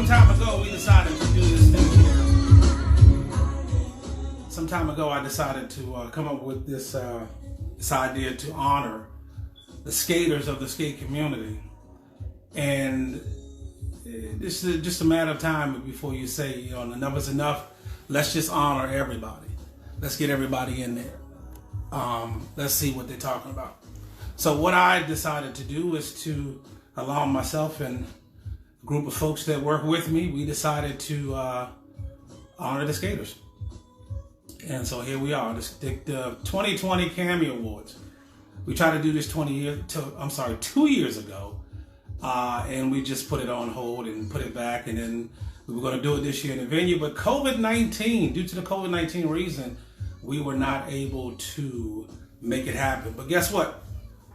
some time ago, we decided to do this thing here. Some time ago, I decided to come up with this idea to honor the skaters of the skate community. And this is just a matter of time before you say, you know, enough is enough. Let's just honor everybody. Let's get everybody in there. Let's see what they're talking about. So what I decided to do is to allow myself and a group of folks that work with me, we decided to honor the skaters. And so here we are, the 2020 Cammy Awards. We tried to do this 2 years ago, and we just put it on hold and put it back, and then we were going to do it this year in the venue. But COVID-19, due to the COVID-19 reason, we were not able to make it happen. But guess what?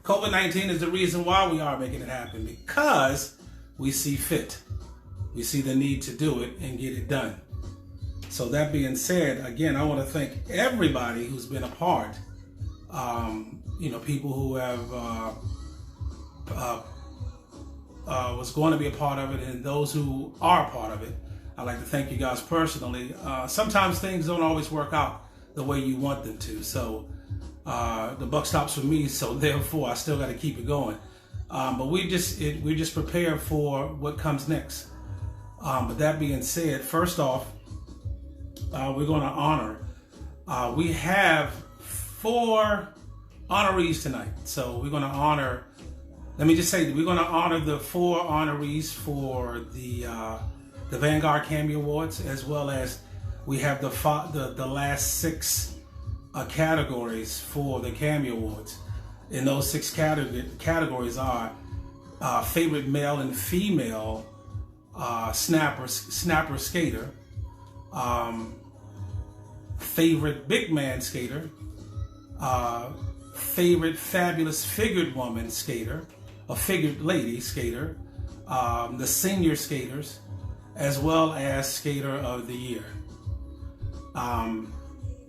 COVID-19 is the reason why we are making it happen, because we see fit. We see the need to do it and get it done. So that being said, again, I want to thank everybody who's been a part. People who have was going to be a part of it, and those who are a part of it. I'd like to thank you guys personally. Sometimes things don't always work out the way you want them to. So the buck stops with me. So therefore, I still got to keep it going. But we're just prepared for what comes next. But that being said, first off, we're going to honor. We have 4 honorees tonight. So we're going to honor. Let me just say, we're going to honor the 4 honorees for the Vanguard Cammy Awards, as well as we have the last 6 categories for the Cammy Awards. And those 6 categories are favorite male and female snapper skater, favorite big man skater, favorite fabulous figured woman skater, a figured lady skater, the senior skaters, as well as skater of the year.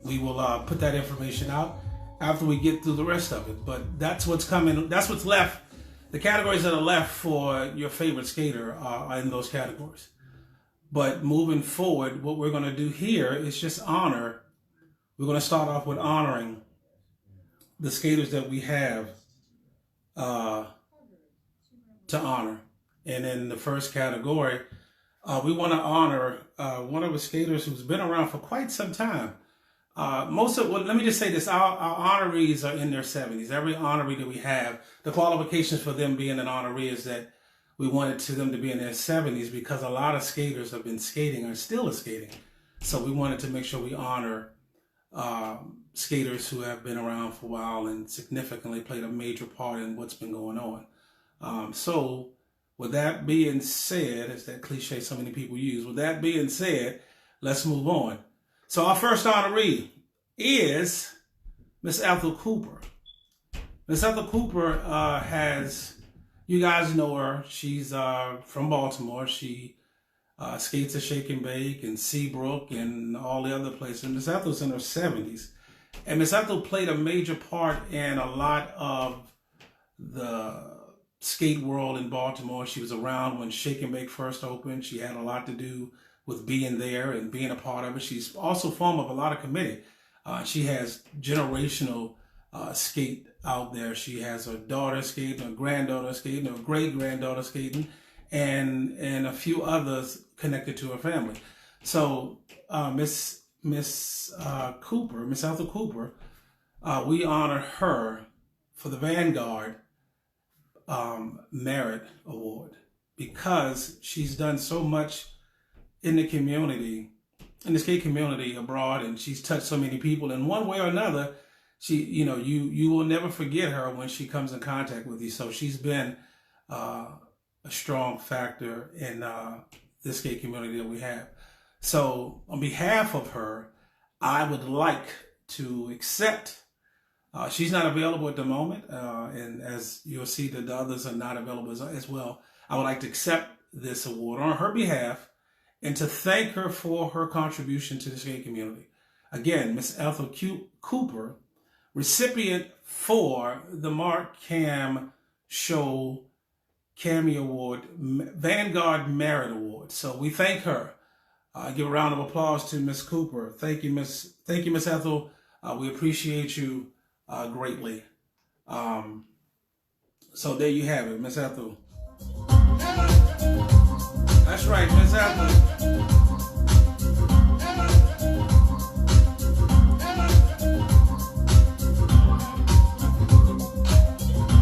We will put that information out after we get through the rest of it. But that's what's coming. That's what's left. The categories that are left for your favorite skater are in those categories. But moving forward, what we're going to do here is just honor. We're going to start off with honoring the skaters that we have to honor. And in the first category, we want to honor one of the skaters who's been around for quite some time. Let me just say this, our honorees are in their 70s. Every honoree that we have, the qualifications for them being an honoree is that we wanted them to be in their 70s, because a lot of skaters have been skating or still are skating. So we wanted to make sure we honor skaters who have been around for a while and significantly played a major part in what's been going on. So with that being said, it's that cliche so many people use. With that being said, let's move on. So our first honoree is Miss Ethel Cooper. Miss Ethel Cooper you guys know her. She's from Baltimore. She skates at Shake and Bake and Seabrook and all the other places. Miss Ethel's in her 70s. And Miss Ethel played a major part in a lot of the skate world in Baltimore. She was around when Shake and Bake first opened. She had a lot to do with being there and being a part of it. She's also formed of a lot of committee. She has generational skate out there. She has her daughter skating, her granddaughter skating, her great-granddaughter skating, and a few others connected to her family. So Miss Cooper, Miss Ethel Cooper, we honor her for the Vanguard Merit Award, because she's done so much in the community, in the skate community abroad, and she's touched so many people in one way or another. You will never forget her when she comes in contact with you. So she's been a strong factor in the skate community that we have. So on behalf of her, I would like to accept. She's not available at the moment, and as you'll see, that the others are not available as well. I would like to accept this award on her behalf and to thank her for her contribution to the skate community. Again, Miss Ethel Cooper, recipient for the Marc Cam Show Cammy Award, Vanguard Merit Award. So we thank her. Give a round of applause to Miss Cooper. Thank you, Miss Ethel. We appreciate you greatly. So there you have it, Miss Ethel. That's right, Miss Ethel.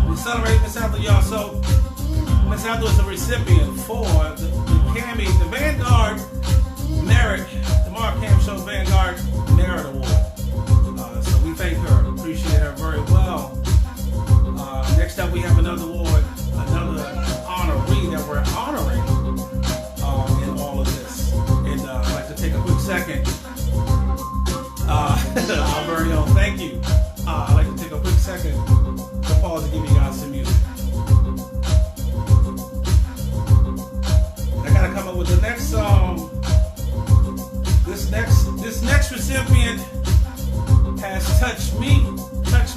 We celebrate Miss Ethel, y'all. So Miss Ethel is a recipient for the Cammy, the Vanguard Merit, the Marc Cam Show Vanguard Merit Award. So we thank her, appreciate her very well. Next up, we have another award, another honoree that we're honoring in all of this. And I'd like to take a quick second. Our very own, thank you. I'd like to take a quick second to pause and give you guys some music. I gotta come up with the next song. This next recipient has touched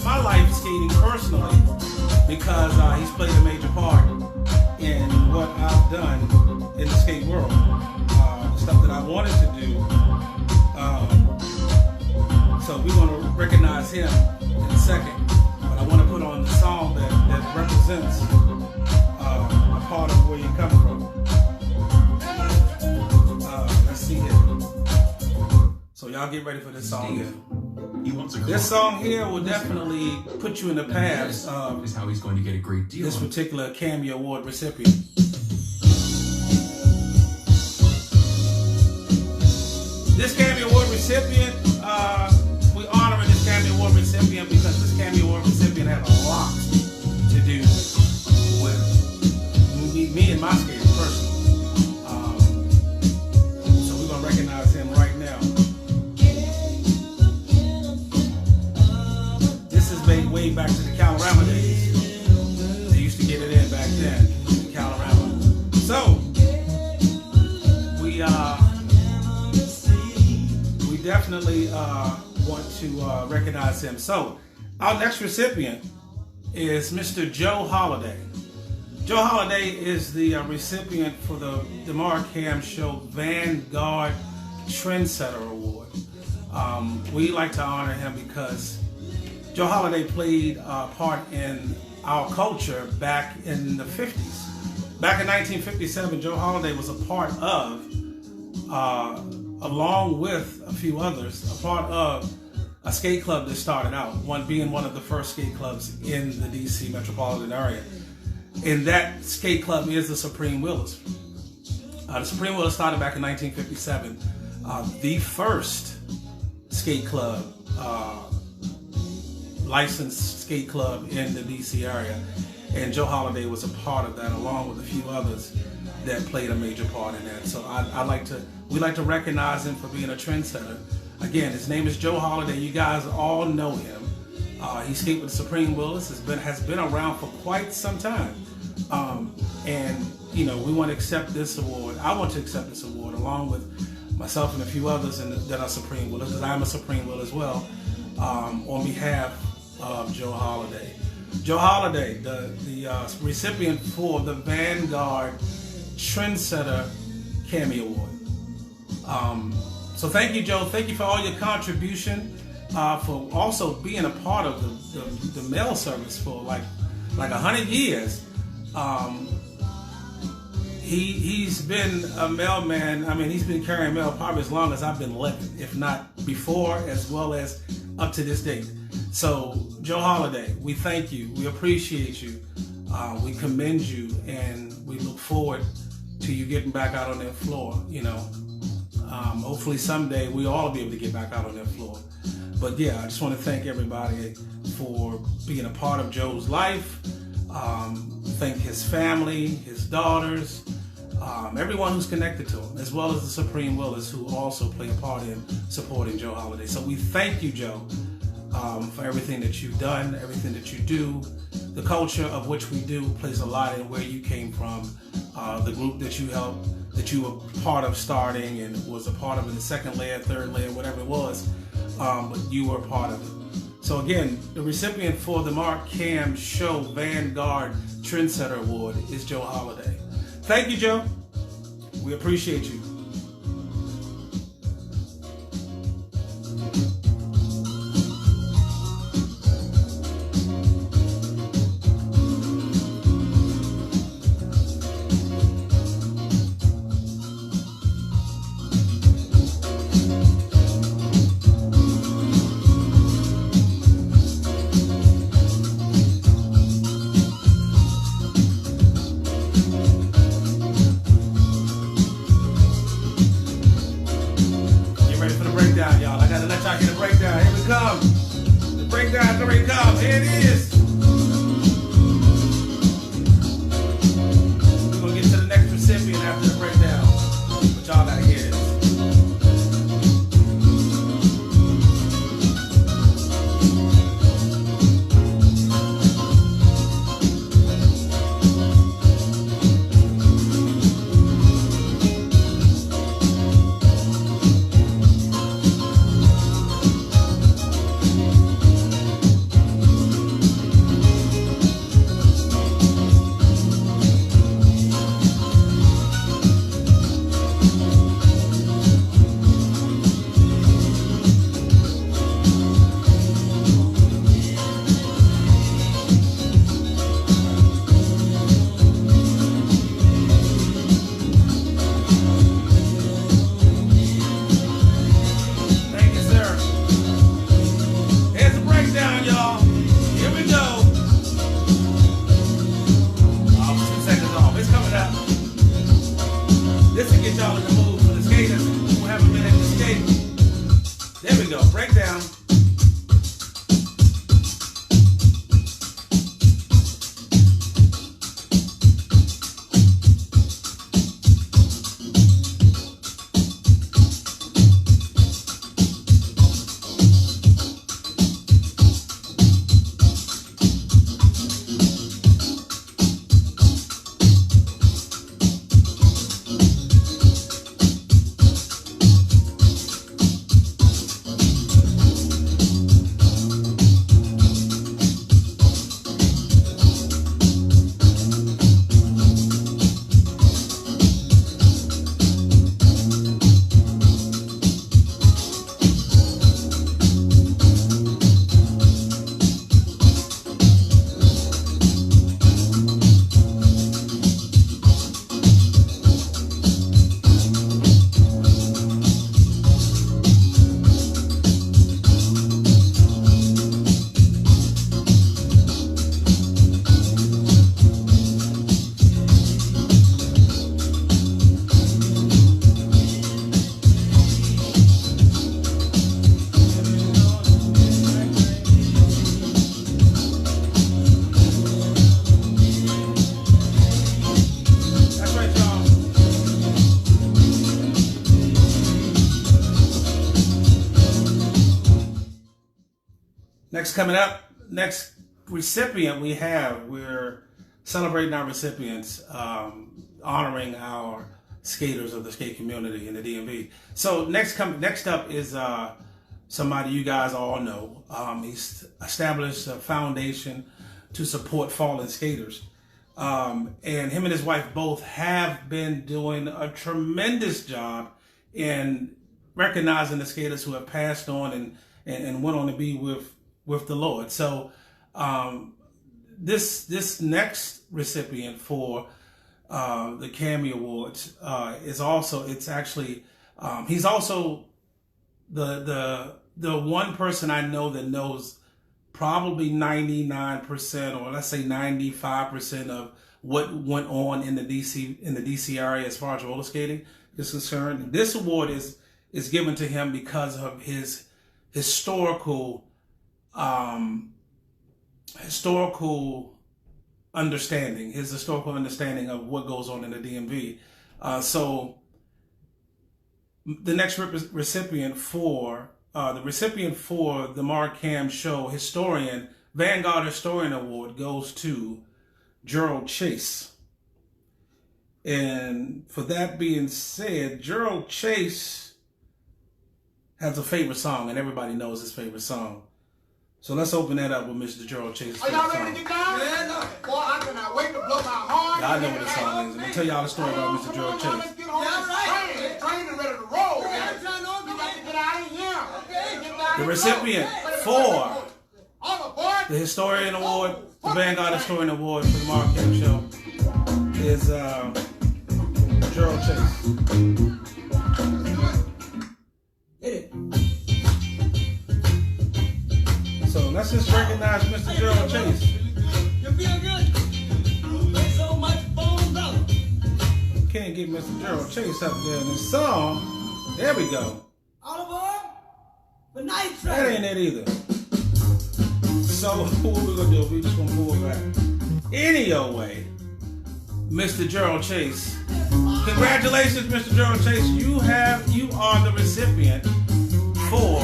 my life skating personally, because he's played a major part in what I've done in the skate world. Stuff that I wanted to do. So we're going to recognize him in a second. But I want to put on the song that represents a part of where you come from. Let's see here. So y'all get ready for this song here. This song here will definitely put you in the path of is how he's going to get a great deal. This particular Cammy Award recipient. This Cammy Award recipient, we honoring this Cammy Award recipient because this Cammy Award recipient had a lot to do with me and my skating personally. So we're gonna recognize him right now. Way back to the Calorama days. They used to get it in back then, Calorama. So we definitely want to recognize him. So our next recipient is Mr. Joe Holiday. Joe Holiday is the recipient for the Marc Cam Show Vanguard Trendsetter Award. We like to honor him because Joe Holiday played a part in our culture back in the 50s. Back in 1957, Joe Holiday was a part of, along with a few others, a part of a skate club that started out, being one of the first skate clubs in the DC metropolitan area. And that skate club is the Supreme Wheelers. The Supreme Wheelers started back in 1957. The first skate club, licensed skate club in the DC area, and Joe Holiday was a part of that, along with a few others that played a major part in that. So we like to recognize him for being a trendsetter. Again, his name is Joe Holiday. You guys all know him. He skated with the Supreme Wheelers. Has been around for quite some time, and we want to accept this award. I want to accept this award along with myself and a few others that are Supreme Wheelers, because I'm a Supreme Wheeler as well, on behalf of Joe Holiday. Joe Holiday, the recipient for the Vanguard Trendsetter Cammy Award. So thank you, Joe. Thank you for all your contribution, for also being a part of the mail service for like 100 years. He's been a mailman. I mean, he's been carrying mail probably as long as I've been living, if not before, as well as up to this date. So, Joe Holiday, we thank you. We appreciate you. We commend you, and we look forward to you getting back out on that floor. Hopefully someday we all be able to get back out on that floor. But yeah, I just want to thank everybody for being a part of Joe's life. Thank his family, his daughters, everyone who's connected to him, as well as the Supreme Wheelers, who also play a part in supporting Joe Holiday. So we thank you, Joe, for everything that you've done, everything that you do. The culture of which we do plays a lot in where you came from, the group that you helped, that you were part of starting and was a part of in the second layer, third layer, whatever it was, but you were a part of it. So again, the recipient for the Marc Cam Show Vanguard Trendsetter Award is Joe Holiday. Thank you, Joe. We appreciate you. Coming up, next recipient we're celebrating our recipients, honoring our skaters of the skate community in the DMV. So next up is somebody you guys all know. He's established a foundation to support fallen skaters. And him and his wife both have been doing a tremendous job in recognizing the skaters who have passed on and went on to be with the Lord. So this next recipient for the Cammy Awards is also, it's actually he's also the one person I know that knows probably 99% or let's say 95% of what went on in the DC area as far as roller skating is concerned. This award is given to him because of his historical understanding of what goes on in the DMV. So the next recipient for the Marc Cam Show Vanguard Historian Award goes to Gerald Chase. And for that being said, Gerald Chase has a favorite song, and everybody knows his favorite song. So let's open that up with Mr. Gerald Chase. Are y'all ready to get down? Yeah, no. Boy, I cannot wait to Y'all know what the song is. I'm gonna tell y'all the story about Mr. Gerald Chase. The recipient for the Historian Award, the Vanguard Historian Award for the Marc Show is Gerald Chase. So let's just recognize Mr. Gerald Chase. You feel good? There's so much fun, brother. Can't get Mr. Gerald Chase up there in this song. There we go. All aboard the night train. That ain't it either. So what we're gonna do? We're just gonna move back. Any old way, Mr. Gerald Chase. Congratulations, Mr. Gerald Chase. You are the recipient for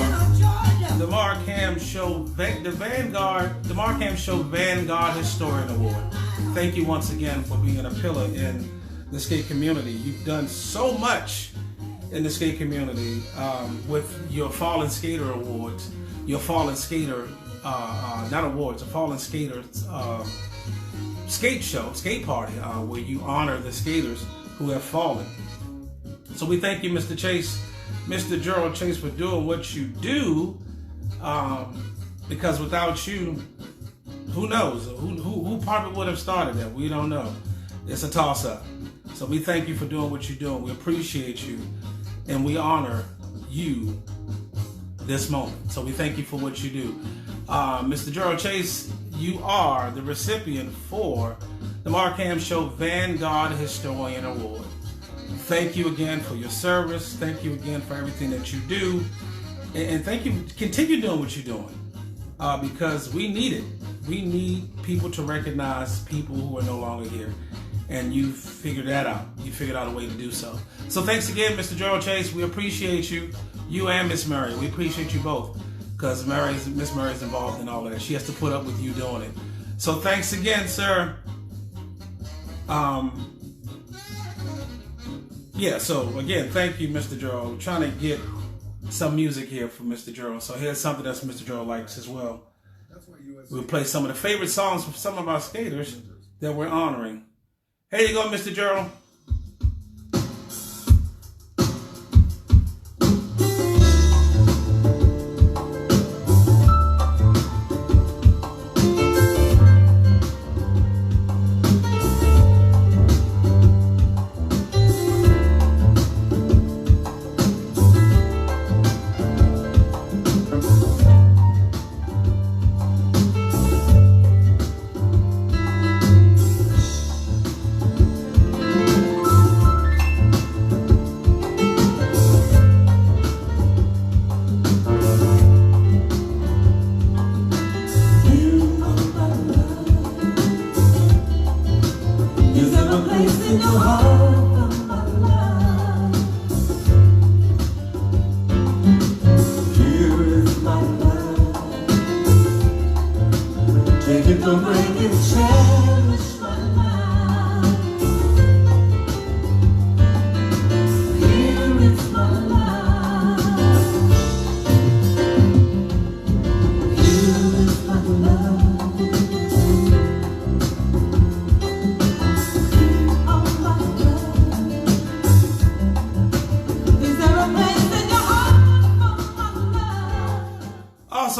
the Marc Show, the Marc Show Vanguard Historian Award. Thank you once again for being a pillar in the skate community. You've done so much in the skate community with your Fallen Skater Awards, your Fallen Skater, not awards, a Fallen Skater skate show, skate party, where you honor the skaters who have fallen. So we thank you, Mr. Chase, Mr. Gerald Chase, for doing what you do. Because without you, who knows? Who probably would have started that? We don't know. It's a toss-up. So we thank you for doing what you're doing. We appreciate you, and we honor you this moment. So we thank you for what you do. Mr. Gerald Chase, you are the recipient for the Marc Show Vanguard Historian Award. Thank you again for your service. Thank you again for everything that you do. And thank you. Continue doing what you're doing because we need it. We need people to recognize people who are no longer here. And you figured that out. You figured out a way to do so. So thanks again, Mr. Gerald Chase. We appreciate you. You and Miss Mary. We appreciate you both because Miss Mary's involved in all of that. She has to put up with you doing it. So thanks again, sir. Yeah, so again, thank you, Mr. Gerald. We're trying to get some music here for Mr. Gerald. So here's something that Mr. Gerald likes as well. We'll play some of the favorite songs from some of our skaters that we're honoring. Here you go, Mr. Gerald.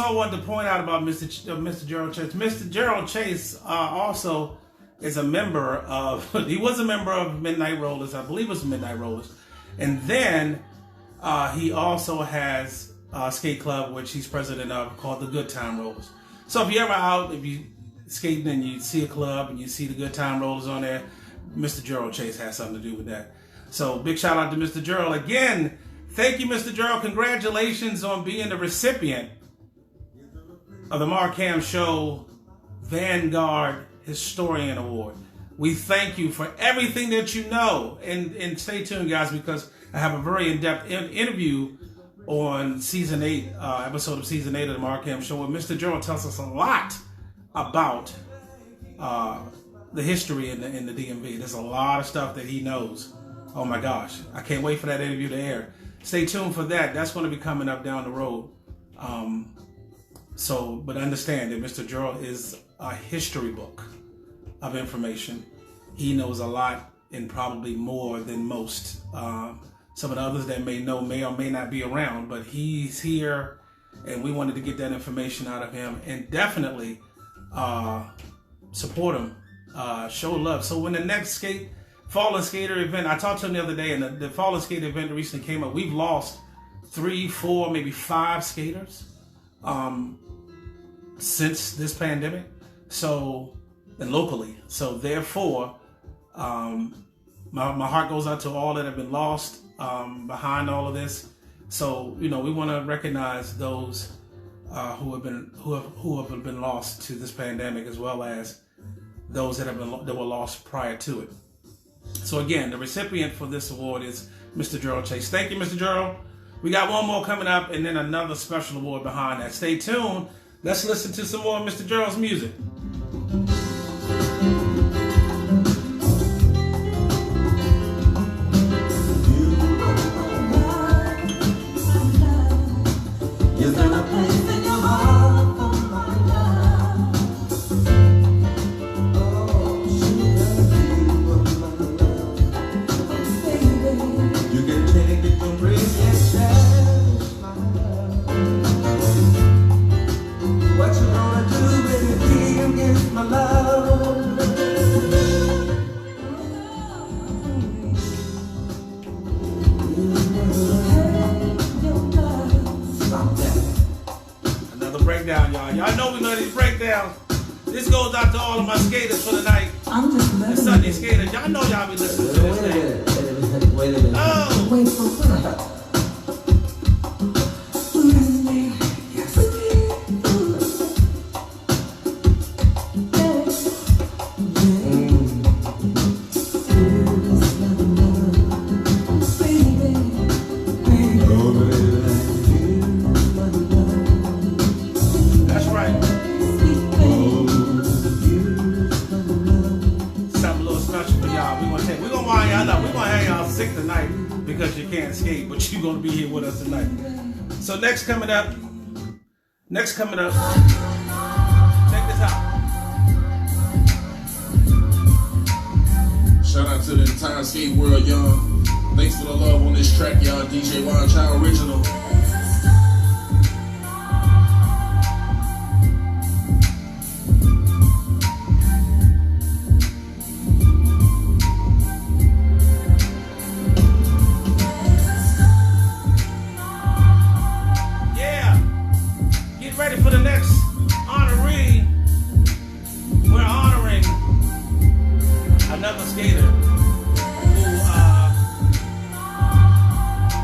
I wanted to point out about Mr. Gerald Chase. Mr. Gerald Chase also is a member of, he was a member of Midnight Rollers, I believe it was Midnight Rollers. And then he also has a skate club, which he's president of, called the Good Time Rollers. So if you're ever out, if you skating and you see a club and you see the Good Time Rollers on there, Mr. Gerald Chase has something to do with that. So big shout out to Mr. Gerald. Again, thank you, Mr. Gerald. Congratulations on being the recipient of the Marc Show Vanguard Historian Award. We thank you for everything that you know. And stay tuned, guys, because I have a very in-depth interview on season 8, episode of season 8 of the Marc Show, where Mr. Gerald tells us a lot about the history in the DMV. There's a lot of stuff that he knows. Oh my gosh, I can't wait for that interview to air. Stay tuned for that. That's going to be coming up down the road. But understand that Mr. Gerald is a history book of information. he knows a lot and probably more than most. Some of the others that may know may or may not be around, but he's here, and we wanted to get that information out of him, and definitely support him, show love. So when the next Fallen Skater event, I talked to him the other day, and the Fallen Skater event recently came up. We've lost 3, 4, maybe 5 skaters since this pandemic, and locally. So therefore, my heart goes out to all that have been lost behind all of this. So we want to recognize those who have been lost to this pandemic, as well as those that were lost prior to it. So again, the recipient for this award is Mr. Gerald Chase. Thank you, Mr. Gerald. We got one more coming up, and then another special award behind that. Stay tuned. Let's listen to some more of Mr. Gerald's music. Y'all know we love these breakdowns. This goes out to all of my skaters for the night. I'm just the Sunday skaters. Y'all know y'all be listening to this thing. Wait a minute. Oh! Wait for what? Because you can't skate, but you're gonna be here with us tonight. So next coming up, check this out. Shout out to the entire skate world, y'all. Thanks for the love on this track, y'all. DJ Wild Child Original. Ready for the next honoree. We're honoring another skater who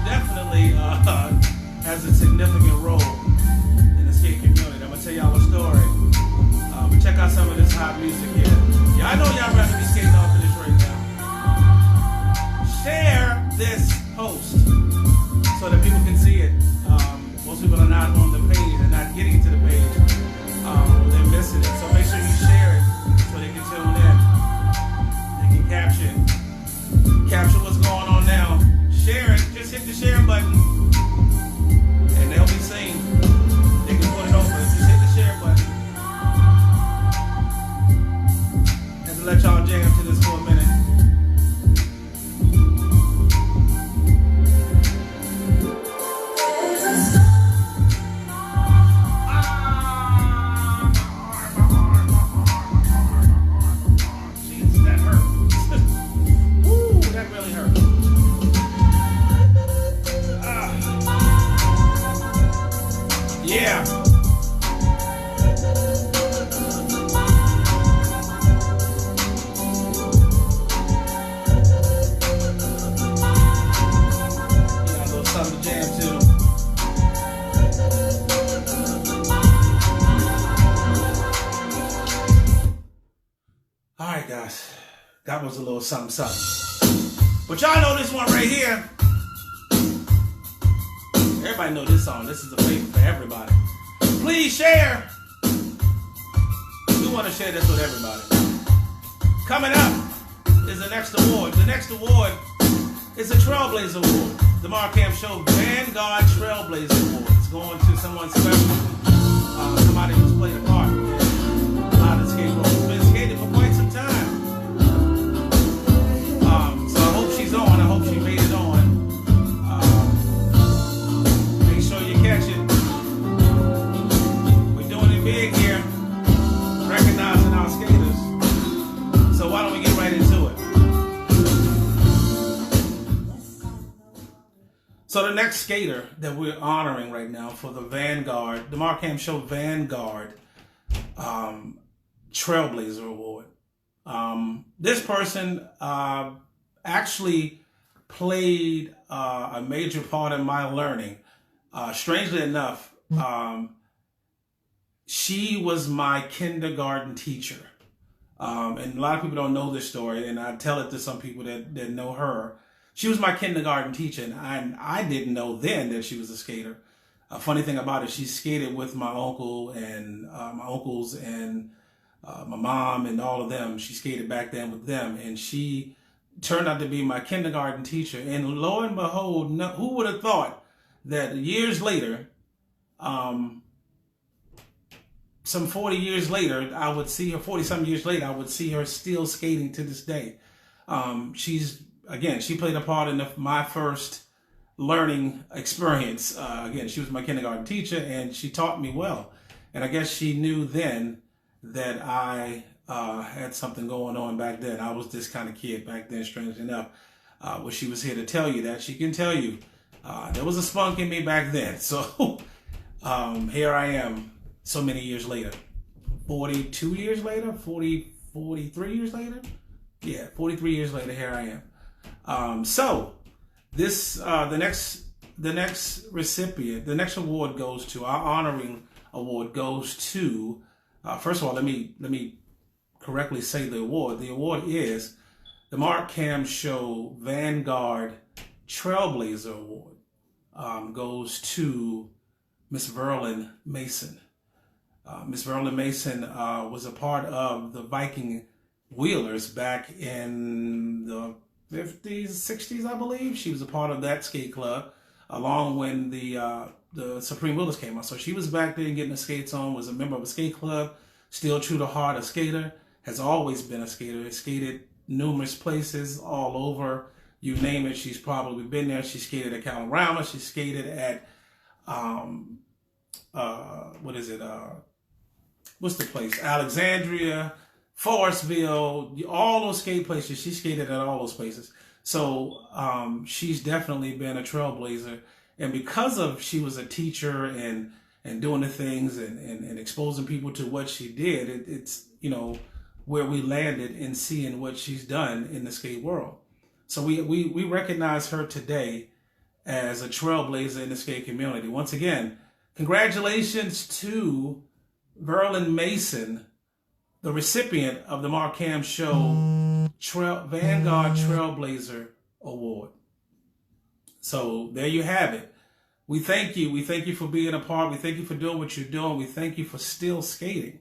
definitely has a significant role in the skate community. I'm gonna tell y'all a story. But check out some of this hot music here. Yeah, I know y'all ready to be skating off of this right now. Share this post so that people can see it. Most people are not on the page. Not getting to the page, they're missing it. So make sure you share it so they can tune in. They can capture what's going on now. Share it. Just hit the share button, and they'll be seen. They can put it over. Just hit the share button, and to let y'all jam to this for a minute. That was a little something, something. But y'all know this one right here. Everybody know this song. This is a favorite for everybody. Please share. We want to share this with everybody. Coming up is the next award. The next award is a Trailblazer Award. The Marc Show Vanguard Trailblazer Award. It's going to someone special. Somebody who's played a part in a lot of skate roles. Been skating for quite some time. So the next skater that we're honoring right now for the Vanguard, the Marc Ham Show Vanguard Trailblazer Award. This person actually played a major part in my learning. Strangely enough, she was my kindergarten teacher. And a lot of people don't know this story, and I tell it to some people that know her. She was my kindergarten teacher, and I didn't know then that she was a skater. A funny thing about it, she skated with my uncle and my uncles and my mom and all of them. She skated back then with them, and she turned out to be my kindergarten teacher. And lo and behold, who would have thought that years later, some 40 years later, I would see her, 40-some years later, I would see her still skating to this day. She played a part in my first learning experience. Again, she was my kindergarten teacher, and she taught me well. And I guess she knew then that I had something going on back then. I was this kind of kid back then, strangely enough. Well, she was here to tell you that. She can tell you there was a spunk in me back then. So here I am so many years later. 42 years later? 43 years later? Yeah, 43 years later, here I am. So this the next recipient, the next award goes to, our honoring award goes to, first of all, let me correctly say the award. The award is the Marc Ham Show Vanguard Trailblazer Award. Goes to Miss Verlin Mason. Miss Verlin Mason was a part of the Viking Wheelers back in the 50s, 60s, I believe. She was a part of that skate club, along when the Supreme Wheelers came out. So she was back there getting the skates on, was a member of a skate club, still true to heart, a skater, has always been a skater, has skated numerous places all over. You name it, she's probably been there. She skated at Calorama, she skated at, what's the place? Alexandria, Forestville, all those skate places. She skated at all those places. So she's definitely been a trailblazer. And because of she was a teacher and doing the things and exposing people to what she did, it's, you know, where we landed in seeing what she's done in the skate world. So we recognize her today as a trailblazer in the skate community. Once again, congratulations to Verlin Mason, the recipient of the Marc Ham Show Vanguard Trailblazer Award. So there you have it. We thank you. We thank you for being a part. We thank you for doing what you're doing. We thank you for still skating,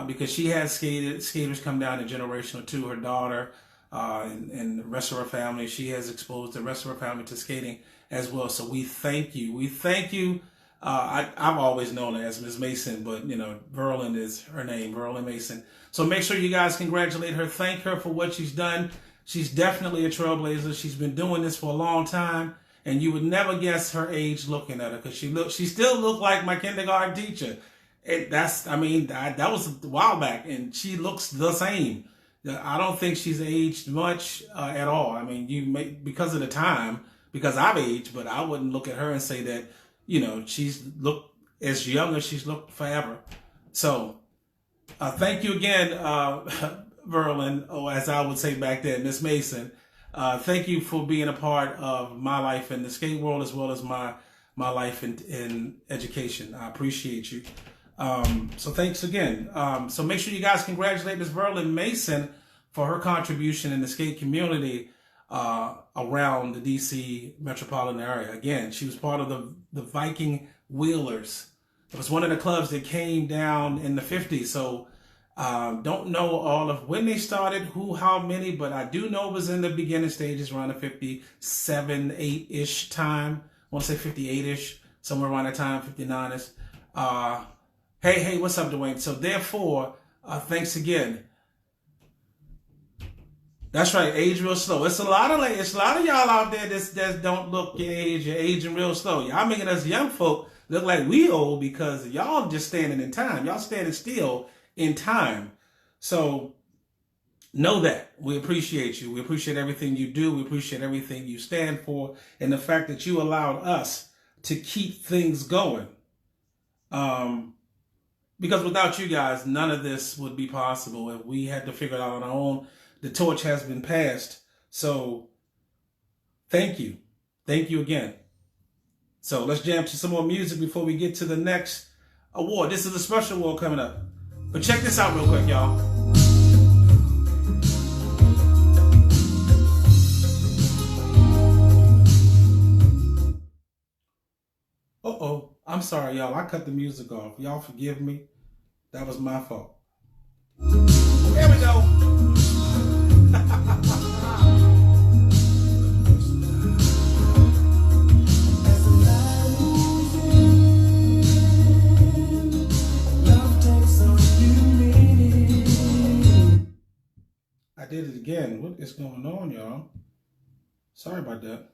because she has skated. Skaters come down a generation or two. Her daughter and the rest of her family. She has exposed the rest of her family to skating as well. So we thank you. We thank you. I've always known her as Ms. Mason, but, you know, Verlin is her name, Verlin Mason. So make sure you guys congratulate her. Thank her for what she's done. She's definitely a trailblazer. She's been doing this for a long time, and you would never guess her age looking at her, because she still looked like my kindergarten teacher. That was a while back, and she looks the same. I don't think she's aged much at all. I mean, because of the time, because I've aged, but I wouldn't look at her and say that, you know, she's looked as young as she's looked forever. So thank you again, Verlin, or as I would say back then, Miss Mason. Thank you for being a part of my life in the skate world, as well as my life in education. I appreciate you. So thanks again. So make sure you guys congratulate Ms. Verlin Mason for her contribution in the skate community around the DC metropolitan area. Again, she was part of the Viking Wheelers. It was one of the clubs that came down in the 50s. So don't know all of when they started, how many, but I do know it was in the beginning stages around the 57, 8-ish time. I want to say 58-ish, somewhere around that time, 59-ish. Hey, what's up, Dwayne? So therefore, thanks again. That's right, age real slow. It's a lot of y'all out there that don't look your age. You're aging real slow. Y'all making us young folk look like we old because y'all just standing in time. Y'all standing still in time. So know that we appreciate you. We appreciate everything you do. We appreciate everything you stand for, and the fact that you allowed us to keep things going. Because without you guys, none of this would be possible. If we had to figure it out on our own, the torch has been passed. So thank you. Thank you again. So let's jam to some more music before we get to the next award. This is a special award coming up. But check this out real quick, y'all. Uh-oh. I'm sorry, y'all. I cut the music off. Y'all forgive me. That was my fault. There we go. I did it again. What is going on, y'all? Sorry about that.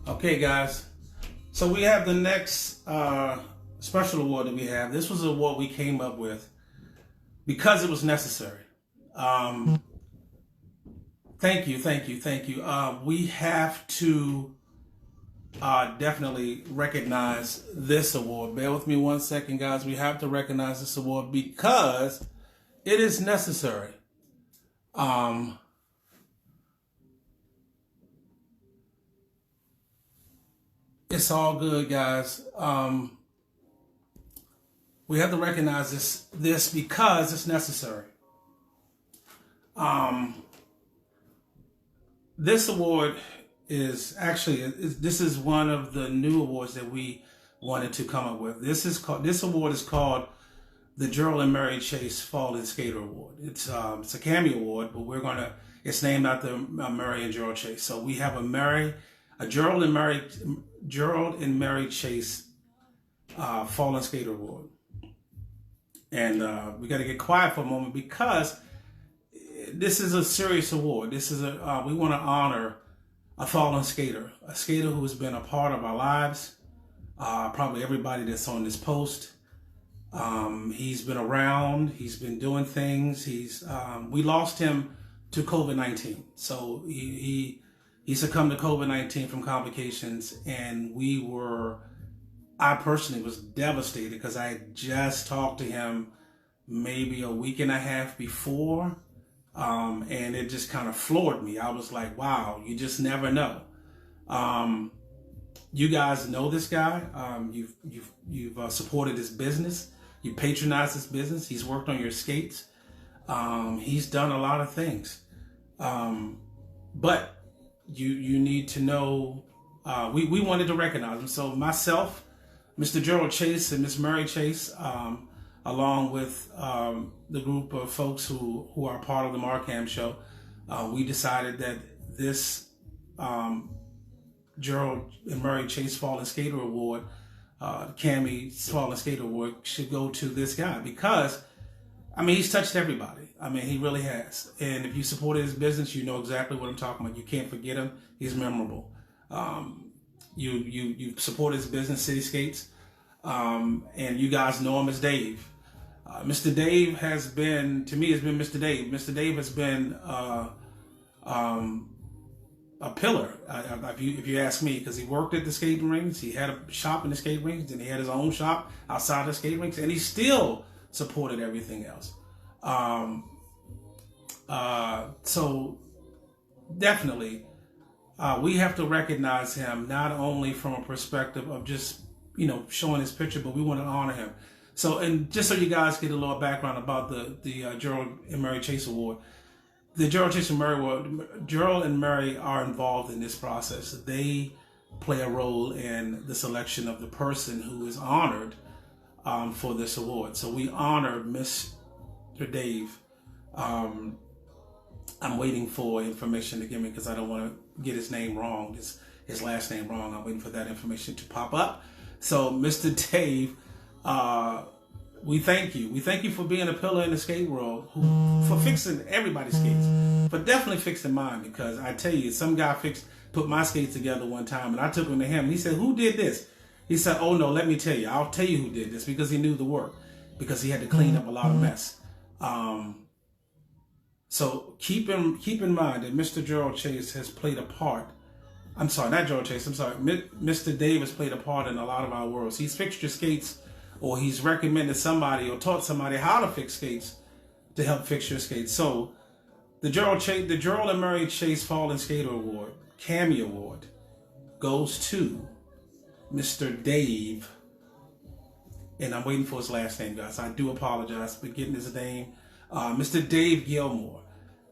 Okay, guys. So we have the next special award that we have. This was an award we came up with because it was necessary. Thank you. We have to definitely recognize this award. Bear with me one second, guys. We have to recognize this award because it is necessary. It's all good, guys. We have to recognize this because it's necessary. This award is actually this is one of the new awards that we wanted to come up with. This award is called the Gerald and Mary Chase Fallen Skater Award. It's a Cammy Award, but we're going to It's named after Mary and Gerald Chase. So we have a Gerald and Mary Chase Fallen Skater Award. And we got to get quiet for a moment because this is a serious award. This is we want to honor a fallen skater, a skater who has been a part of our lives. Probably everybody that's on this post. He's been around. He's been doing things. We lost him to COVID-19. So he succumbed to COVID-19 from complications, and I personally was devastated because I had just talked to him maybe a week and a half before, and it just kind of floored me. I was like, wow, you just never know. You guys know this guy. You've supported his business. You patronize his business. He's worked on your skates. He's done a lot of things. But you need to know, we wanted to recognize him. So myself, Mr. Gerald Chase and Miss Mary Chase, along with the group of folks who are part of the Marcam show, we decided that this Gerald and Mary Chase Fallen Skater Award, Cammy Fallen Skater Award, should go to this guy because, I mean, he's touched everybody. I mean, he really has. And if you supported his business, you know exactly what I'm talking about. You can't forget him. He's memorable. You supported his business, City Skates, and you guys know him as Dave. Mr. Dave has been Mr. Dave. Mr. Dave has been a pillar, if you ask me, because he worked at the skating rinks. He had a shop in the skating rinks, then he had his own shop outside the skating rinks, and he still supported everything else. So definitely, we have to recognize him not only from a perspective of just, showing his picture, but we want to honor him. So, and just so you guys get a little background about the Gerald and Mary Chase Award, the Gerald Chase and Mary Award, Gerald and Mary are involved in this process. They play a role in the selection of the person who is honored for this award. So we honored Mr. Dave. I'm waiting for information to give me because I don't want to get his name wrong, his last name wrong. I'm waiting for that information to pop up. So Mr. Dave, we thank you. We thank you for being a pillar in the skate world, for fixing everybody's skates, but definitely fixing mine, because I tell you, some guy put my skates together one time, and I took them to him, and he said, "Who did this?" He said, "Oh no, let me tell you. I'll tell you who did this," because he knew the work, because he had to clean up a lot of mess. So keep in mind that Mr. Gerald Chase has played a part. I'm sorry, not Gerald Chase. I'm sorry. Mr. Dave has played a part in a lot of our worlds. He's fixed your skates, or he's recommended somebody or taught somebody how to fix skates to help fix your skates. So the Gerald and Mary Chase Fallen Skater Award, Cammy Award, goes to Mr. Dave. And I'm waiting for his last name, guys. I do apologize for getting his name. Mr. Dave Gilmour.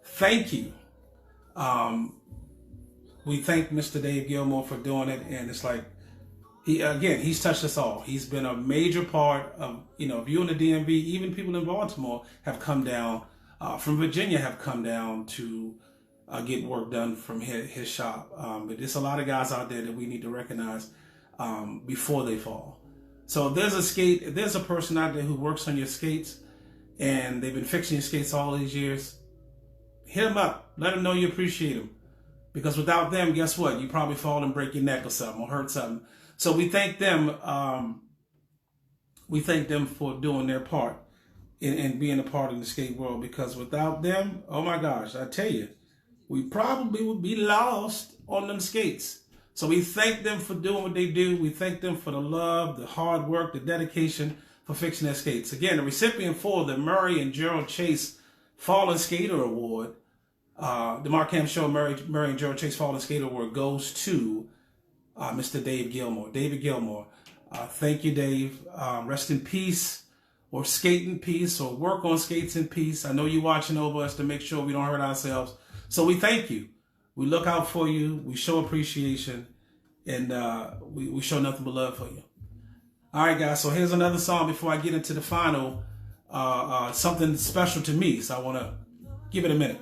Thank you. We thank Mr. Dave Gilmour for doing it. And it's like, he's touched us all. He's been a major part of, if you're in the DMV, even people in Baltimore have come down, from Virginia have come down to get work done from his shop. But there's a lot of guys out there that we need to recognize before they fall. So if there's a person out there who works on your skates and they've been fixing your skates all these years, hit them up. Let them know you appreciate them. Because without them, guess what? You probably fall and break your neck or something, or hurt something. So we thank them. We thank them for doing their part in being a part of the skate world. Because without them, oh my gosh, I tell you, we probably would be lost on them skates. So we thank them for doing what they do. We thank them for the love, the hard work, the dedication for fixing their skates. Again, the recipient for the Murray and Gerald Chase Fallen Skater Award, the Marcam Show Murray and Gerald Chase Fallen Skater Award, goes to Mr. Dave Gilmour. David Gilmour. Thank you, Dave. Rest in peace, or skate in peace, or work on skates in peace. I know you're watching over us to make sure we don't hurt ourselves. So we thank you. We look out for you. We show appreciation, and we show nothing but love for you. All right, guys. So here's another song before I get into the final. Something special to me. So I want to give it a minute.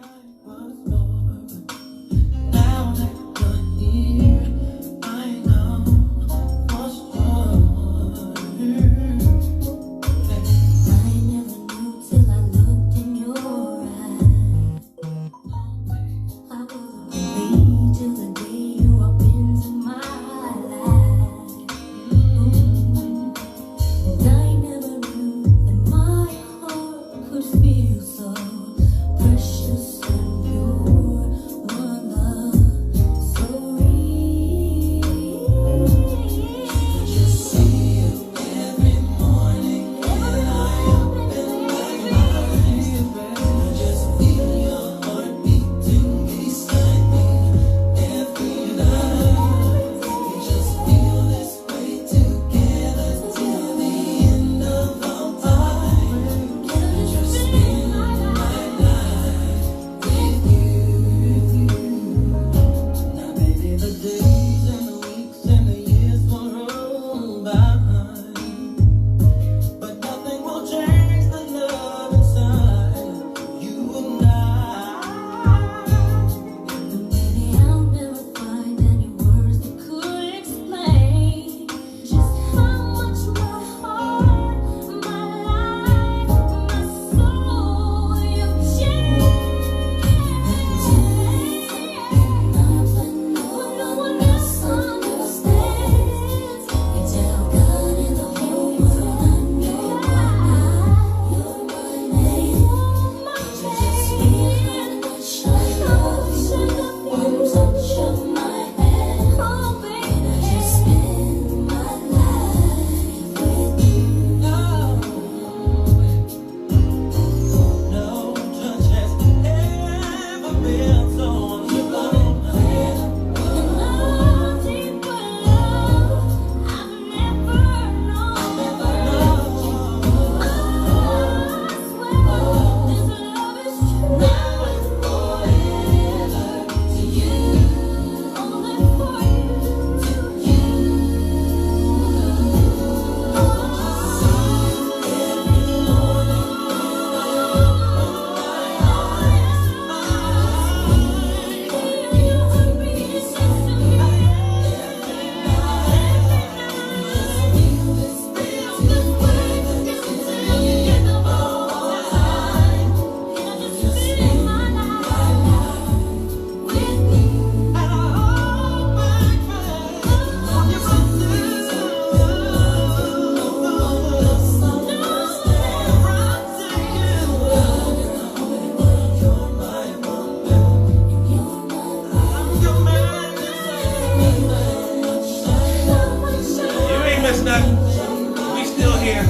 here.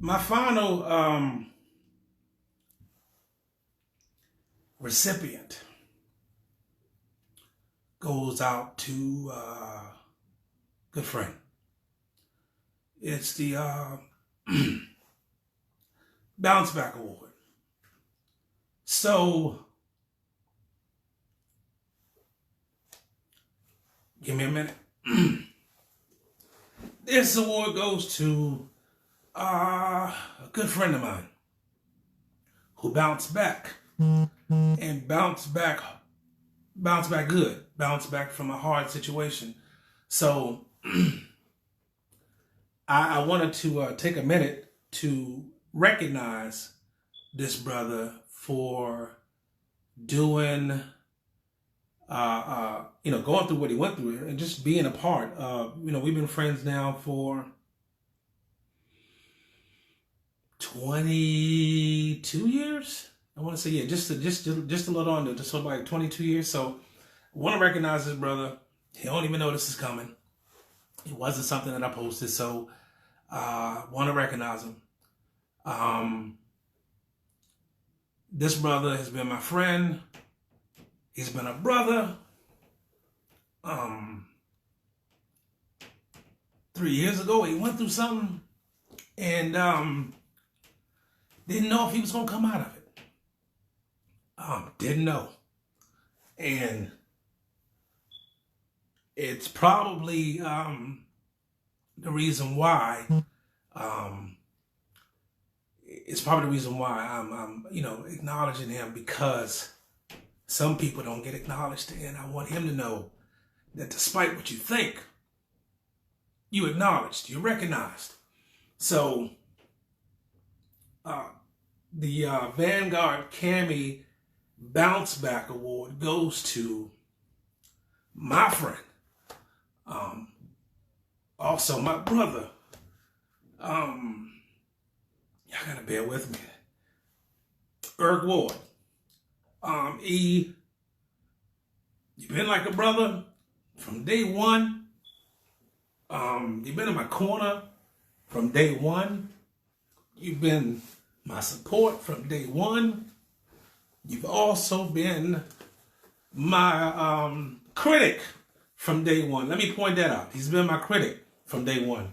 My final recipient goes out to a good friend. It's the Bounce Back Award. So, give me a minute. This award goes to a good friend of mine who bounced back and bounced back good, bounced back from a hard situation. So I wanted to take a minute to recognize this brother for doing, going through what he went through and just being a part of, we've been friends now for 22 years. I want to say, yeah, just a little under, just like 22 years. So I want to recognize this brother. He don't even know this is coming. It wasn't something that I posted, so I want to recognize him. This brother has been my friend. He's been a brother. 3 years ago, he went through something and didn't know if he was going to come out of it. Didn't know. And it's probably the reason why I'm acknowledging him, because some people don't get acknowledged, and I want him to know that despite what you think, you acknowledged, you recognized. So the Vanguard Cammy Bounce Back Award goes to my friend, also my brother. Y'all gotta bear with me. Eric Ward. You've been like a brother from day one. You've been in my corner from day one. You've been my support from day one. You've also been my critic from day one. Let me point that out. He's been my critic from day one.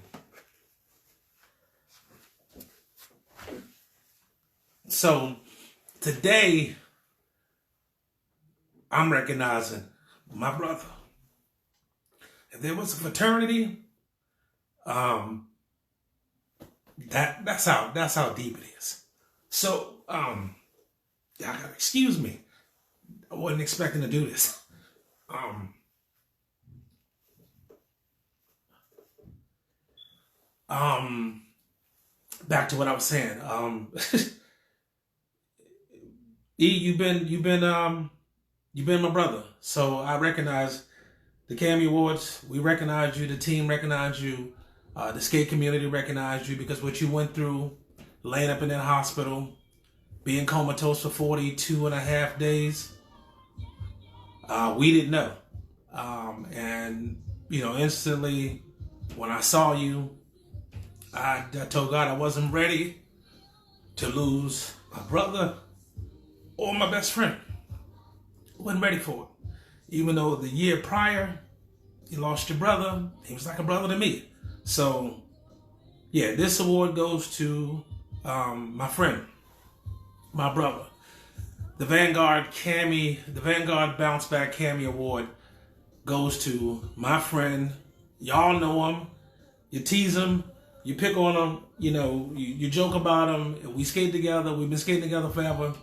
So today, I'm recognizing my brother. If there was a fraternity, that's how deep it is. So, y'all gotta excuse me. I wasn't expecting to do this. Back to what I was saying. You've been my brother. So I recognize the Cammy Awards. We recognize you. The team recognized you. The skate community recognized you because what you went through, laying up in that hospital, being comatose for 42.5 days, we didn't know. And, instantly when I saw you, I told God I wasn't ready to lose my brother or my best friend. Wasn't ready for it. Even though the year prior, you lost your brother, he was like a brother to me. So, yeah, this award goes to my friend, my brother. The Vanguard Bounce Back Cammy Award goes to my friend. Y'all know him. You tease him. You pick on him. You joke about him. We skate together. We've been skating together forever.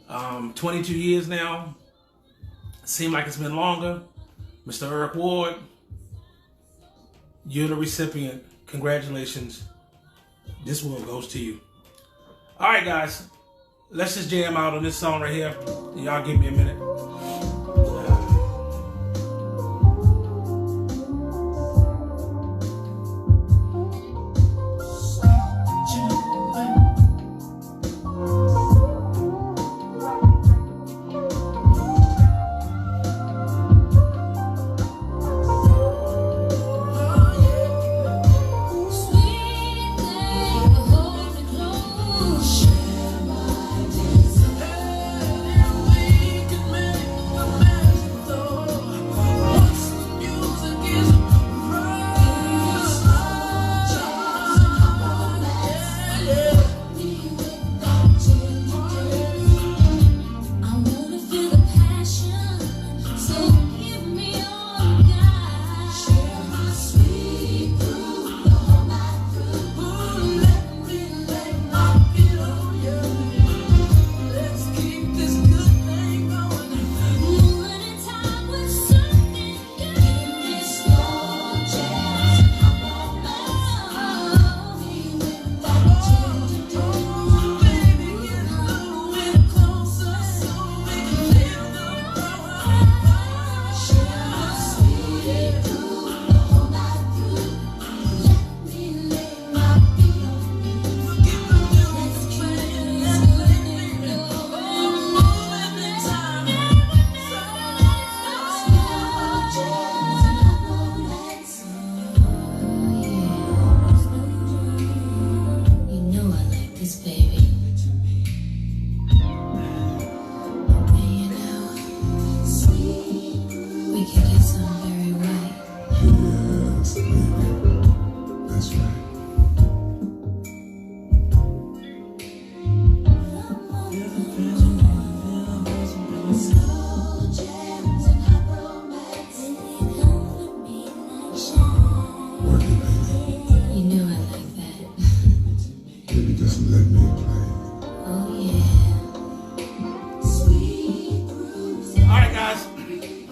22 years now. Seemed like it's been longer. Mr. Eric Ward, you're the recipient. Congratulations. This one goes to you. All right, guys. Let's just jam out on this song right here. Y'all give me a minute.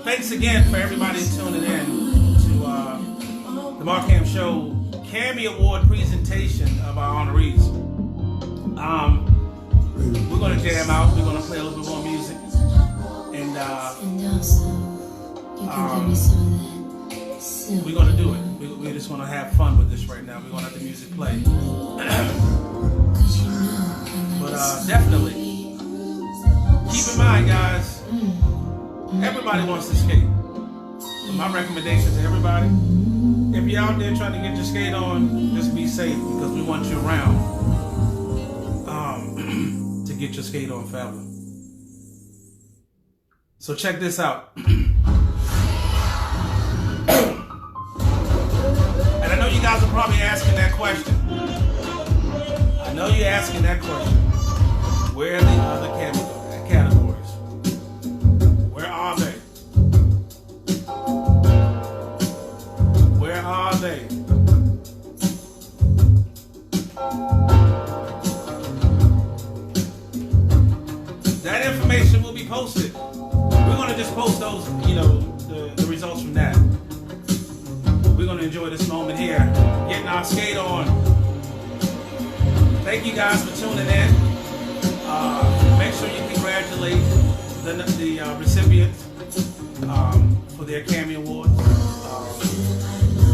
Thanks again for everybody tuning in to the Marc Show Cammy Award presentation of our honorees. We're going to jam out. We're going to play a little bit more music. And also, you can give me some of that silver. We're going to do it. We just want to have fun with this right now. We're going to have the music play. But definitely, keep in mind, guys, everybody wants to skate. So my recommendation to everybody, if you're out there trying to get your skate on, just be safe because we want you around to get your skate on forever. So check this out. And I know you guys are probably asking that question. I know you're asking that question. Where are the other categories? Where are they? Where are they? That information will be posted. We're going to just post those, the results from that. We're going to enjoy this moment here, getting our skate on. Thank you guys for tuning in. Make sure you congratulate the recipients for their Cammy Awards.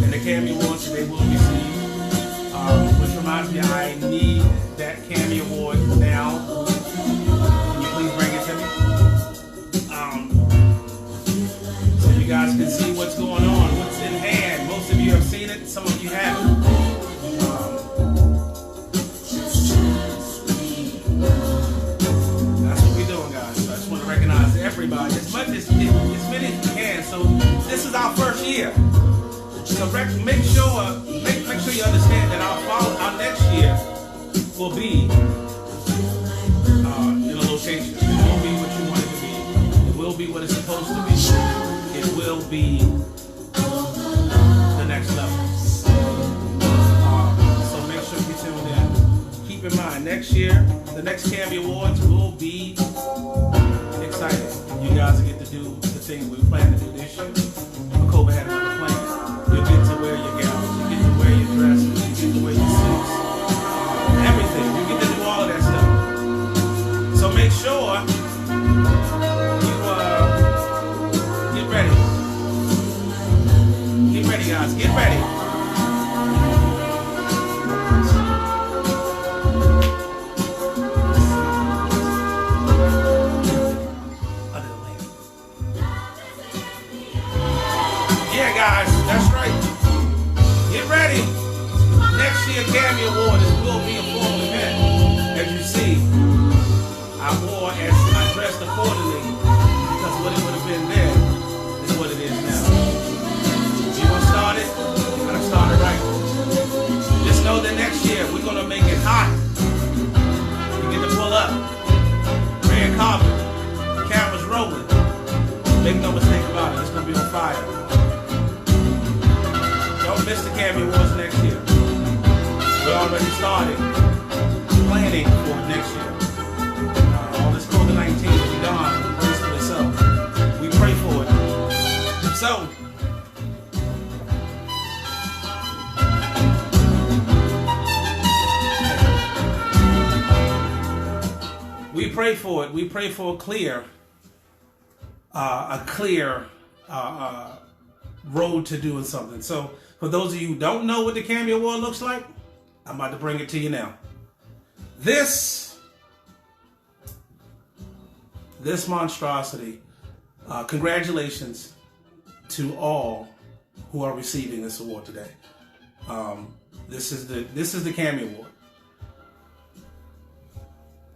And the Cammy Awards that they will receive. Which reminds me, I need that Cammy Award now. Can you please bring it to me? So you guys can see what's going on, what's in hand. Most of you have seen it, some of you haven't. That's what we're doing, guys. So I just want to recognize everybody, as many as you can. So this is our first year. So make sure you understand that our next year will be in a location. It won't be what you want it to be. It will be what it's supposed to be. It will be the next level. So make sure you tune in. Keep in mind, next year, the next Cammy Awards will be guys. Get ready. Yeah, guys, that's right. Get ready. Next year, Cammy Awards will be a formal event. As you see, I dressed accordingly because what it would have been then is what it is now. If you want to start it, you gotta start it right. Just know that next year we're gonna make it hot. You get to pull up, red carpet, cameras rolling. Make no mistake about it, it's gonna be on fire. Don't miss the Cammy Awards next year. We already started planning for next year. All this COVID-19 will be gone, gracefully so. We pray for it. So, we pray for it. We pray for a clear road to doing something. So, for those of you who don't know what the Cammy Award looks like, I'm about to bring it to you now. This monstrosity, congratulations to all who are receiving this award today. This is the Cammy Award.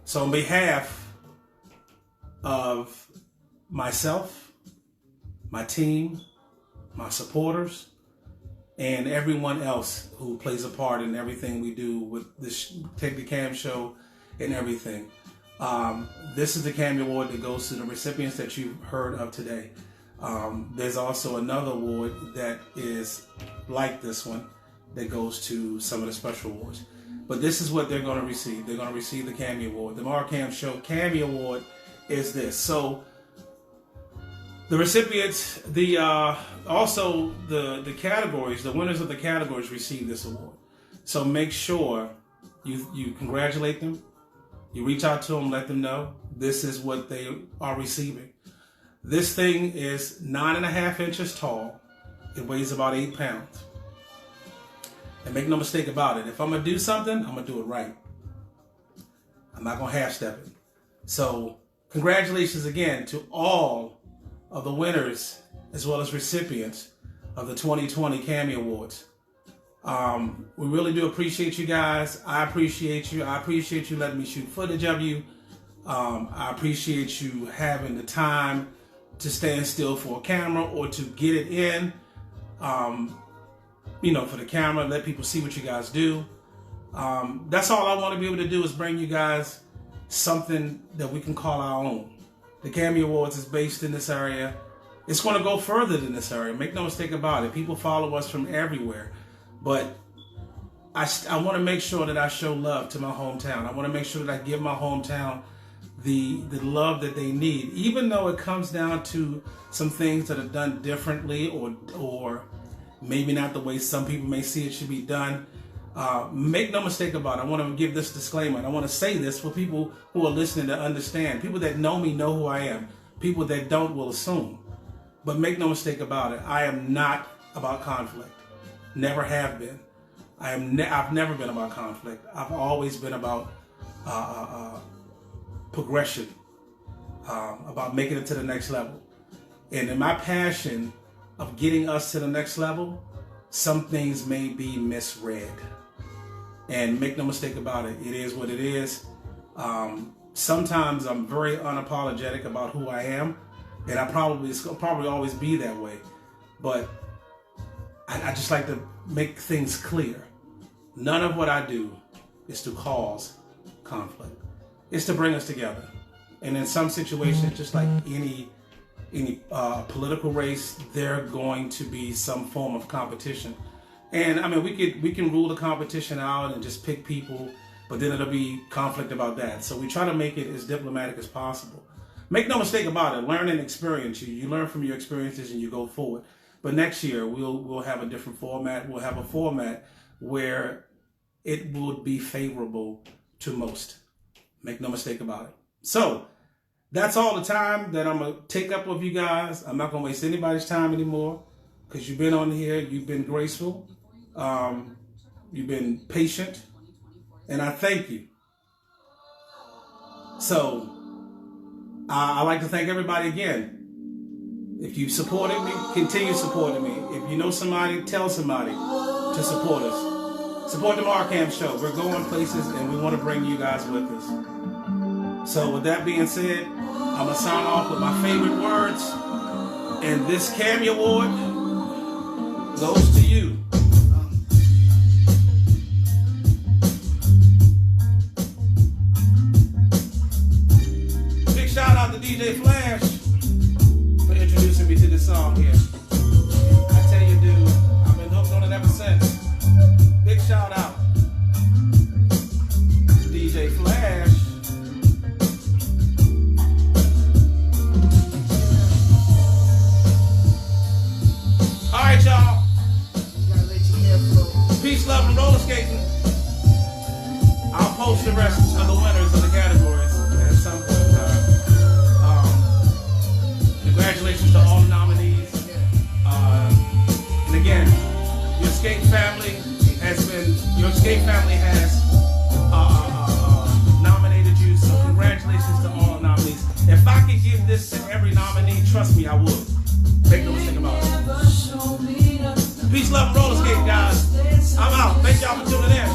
So on behalf of myself, my team, my supporters, and everyone else who plays a part in everything we do with this Take the Cam show and everything. This is the Cammy Award that goes to the recipients that you've heard of today. There's also another award that is like this one that goes to some of the special awards. But this is what they're going to receive. They're going to receive the Cammy Award. The Marc Show Cammy Award is this. So the recipients, also the categories, the winners of the categories receive this award. So make sure you congratulate them. You reach out to them, let them know this is what they are receiving. This thing is 9.5 inches tall. It weighs about 8 pounds. And make no mistake about it, if I'm going to do something, I'm going to do it right. I'm not going to half-step it. So congratulations again to all of the winners as well as recipients of the 2020 Cammy Awards. We really do appreciate you guys. I appreciate you. I appreciate you letting me shoot footage of you. I appreciate you having the time to stand still for a camera or to get it in, for the camera, let people see what you guys do. That's all I want to be able to do is bring you guys something that we can call our own. The Cammy Awards is based in this area. It's going to go further than this area. Make no mistake about it. People follow us from everywhere. But I want to make sure that I show love to my hometown. I want to make sure that I give my hometown the love that they need, even though it comes down to some things that are done differently or maybe not the way some people may see it should be done. Make no mistake about it. I want to give this disclaimer. And I want to say this for people who are listening to understand. People that know me know who I am. People that don't will assume. But make no mistake about it. I am not about conflict. Never have been. I've never been about conflict. I've always been about progression, about making it to the next level. And in my passion of getting us to the next level, some things may be misread. And make no mistake about it, it is what it is. Sometimes I'm very unapologetic about who I am, and it's probably always be that way. But I just like to make things clear. None of what I do is to cause conflict. It's to bring us together. And in some situations, just like any political race, there's going to be some form of competition. And I mean, we can rule the competition out and just pick people, but then it'll be conflict about that. So we try to make it as diplomatic as possible. Make no mistake about it. Learn and experience. You learn from your experiences and you go forward. But next year we'll have a different format. We'll have a format where it would be favorable to most. Make no mistake about it. So that's all the time that I'm going to take up with you guys. I'm not going to waste anybody's time anymore. because you've been on here, you've been graceful, you've been patient, and I thank you. So I'd like to thank everybody again. If you supported me, continue supporting me. If you know somebody, tell somebody to support us. Support the Marc Show. We're going places and we want to bring you guys with us. So with that being said, I'm going to sign off with my favorite words. And this Cammy Award goes to you. Big shout out to DJ Flash for introducing me to this song here. I tell you, dude, I've been hooked on it ever since. Big shout out to DJ Flash. All right, y'all. Peace, love, and roller skating. I'll post the rest of the winners of the categories at some point in time. Congratulations to all the nominees. And again, your skate family has nominated you, so congratulations to all the nominees. If I could give this to every nominee, trust me, I would. Make no mistake about it. Peace, love, and roller skate, guys. I'm out. Thank y'all for tuning in.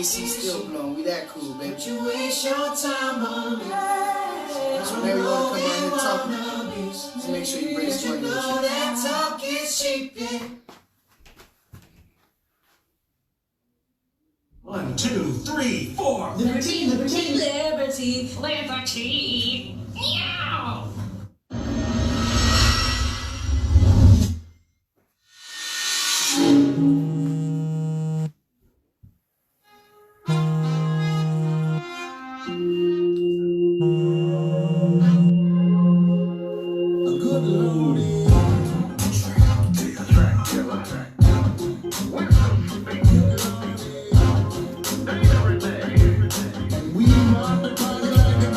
AC still blowing, we that cool, baby. You waste your time on me. So whenever you want to come out here and talk, just make sure you bring this money with you. That talk is cheap, yeah. 1, 2, 3, 4. Liberty, liberty, Liberty, liberty. Meow. We want the party like a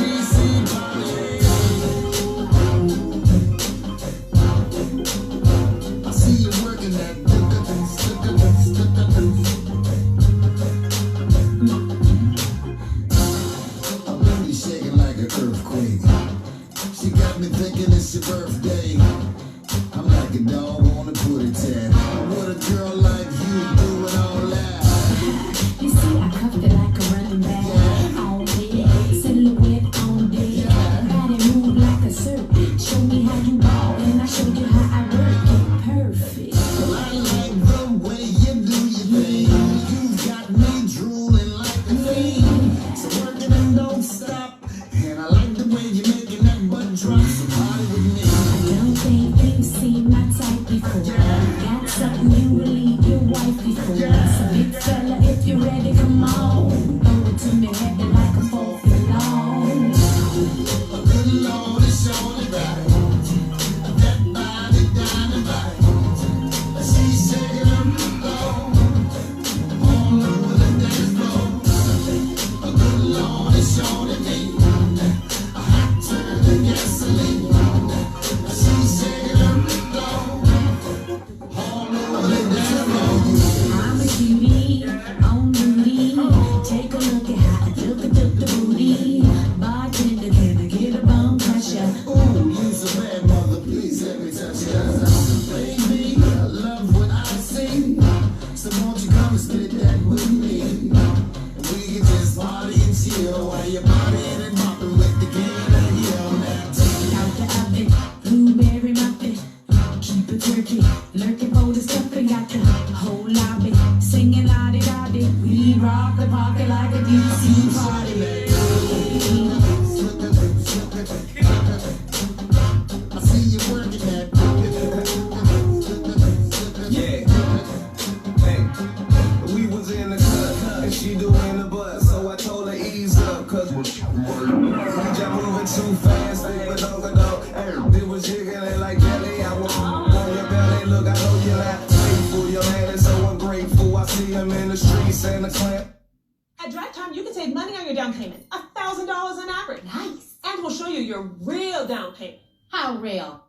with me. And we can just party and chill while you're partying and mopping with the king of the hill. Now take it out the oven, blueberry muffin, keep it turkey, lurking for the stuffing, got the whole lobby singing la-di-da-di. We rock the party like a DC party. I see you working that. Yeah. Hey, we was in the cut and she doing the butt, so I told her ease up, cause we just moving too fast. But don't it was jiggling like jelly. I was on your belly. Look, I know you're not faithful. Your man is so ungrateful. I see him in the streets and the clamp. At Drive Time, you can save money on your down payment, $1,000 on average. Nice. And we'll show you your real down payment. How real?